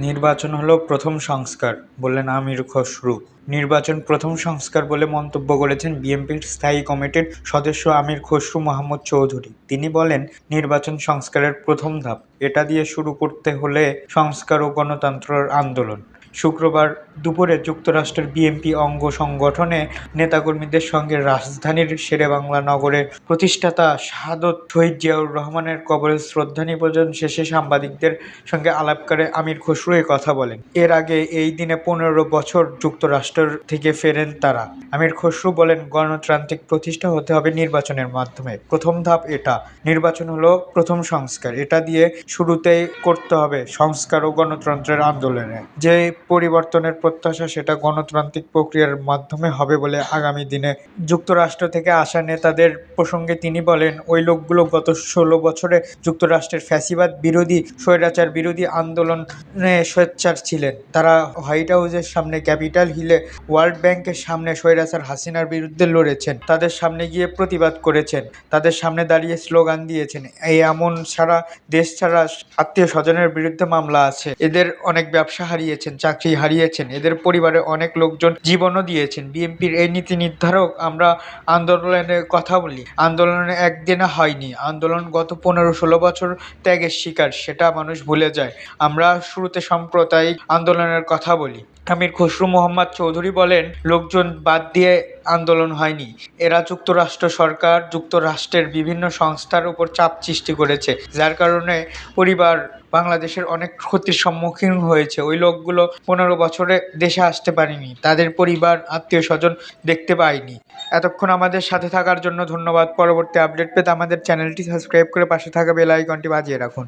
নির্বাচন হলো প্রথম সংস্কার, বললেন আমির খসরু। নির্বাচন প্রথম সংস্কার বলে মন্তব্য করেছেন বিএনপির স্থায়ী কমিটির সদস্য আমির খসরু মাহমুদ চৌধুরী। তিনি বলেন, নির্বাচন সংস্কারের প্রথম ধাপ, এটা দিয়ে শুরু করতে হলে সংস্কার ও গণতন্ত্রের আন্দোলন। শুক্রবার দুপুরে যুক্তরাষ্ট্রের বিএনপি অঙ্গ সংগঠনে নেতাকর্মীদের সঙ্গে রাজধানীর শেরেবাংলা নগরের প্রতিষ্ঠাতা শাহাদত শহীদ জিয়াউর রহমানের কবরে শ্রদ্ধা নিবেদন শেষে সাংবাদিকদের সঙ্গে আলাপ করে আমির খসরু এ কথা বলেন। এর আগে এই দিনে 15 বছর যুক্তরাষ্ট্র থেকে ফেরেন তারা। আমির খসরু বলেন, গণতান্ত্রিক প্রতিষ্ঠা হতে হবে নির্বাচনের মাধ্যমে। প্রথম ধাপ এটা। নির্বাচন হলো প্রথম সংস্কার, এটা দিয়ে শুরুতেই করতে হবে সংস্কার ও গণতন্ত্রের আন্দোলনে। যে পরিবর্তনের প্রত্যাশা, সেটা গণতান্ত্রিক প্রক্রিয়ার মাধ্যমে হবে বলে আগামী দিনে যুক্তরাষ্ট্র থেকে আসা নেতাদের প্রসঙ্গে তিনি বলেন, ওই লোকগুলো গত 16 বছরে যুক্তরাষ্ট্রের ফ্যাসিবাদ বিরোধী, স্বৈরাচার বিরোধী আন্দোলনে সোচ্চার ছিলেন। তারা হোয়াইট হাউসের সামনে, ক্যাপিটাল হিলে, ওয়ার্ল্ড ব্যাংকের সামনে স্বৈরাচার হাসিনার বিরুদ্ধে লড়েছেন, তাদের সামনে গিয়ে প্রতিবাদ করেছেন, তাদের সামনে দাঁড়িয়ে স্লোগান দিয়েছেন, এই এমন সারা দেশ ছাড়া আত্মীয় স্বজনের বিরুদ্ধে মামলা আছে। এদের অনেক ব্যবসা হারিয়েছেন, চাকরি হারিয়েছেন, এদের পরিবারে অনেক লোকজন জীবনও দিয়েছেন। বিএনপির এই নীতি নির্ধারক। আমরা আন্দোলনের কথা বলি, আন্দোলনে একদিনে হয়নি। আন্দোলন গত 15-16 বছর ত্যাগের শিকার, সেটা মানুষ ভুলে যায়। আমরা শুরুতে সাম্প্রদায়িক আন্দোলনের কথা বলি। আমির খসরু মোহাম্মদ চৌধুরী বলেন, লোকজন বাদ দিয়ে আন্দোলন হয়নি। এরা যুক্তরাষ্ট্র সরকার, যুক্তরাষ্ট্রের বিভিন্ন সংস্থার উপর চাপ সৃষ্টি করেছে, যার কারণে পরিবার বাংলাদেশের অনেক ক্ষতির সম্মুখীন হয়েছে। ওই লোকগুলো 15 বছরে দেশে আসতে পারেনি, তাদের পরিবার আত্মীয় স্বজন দেখতে পায়নি। এতক্ষণ আমাদের সাথে থাকার জন্য ধন্যবাদ। পরবর্তী আপডেট পেতে আমাদের চ্যানেলটি সাবস্ক্রাইব করে পাশে থাকা বেল আইকনটি বাজিয়ে রাখুন।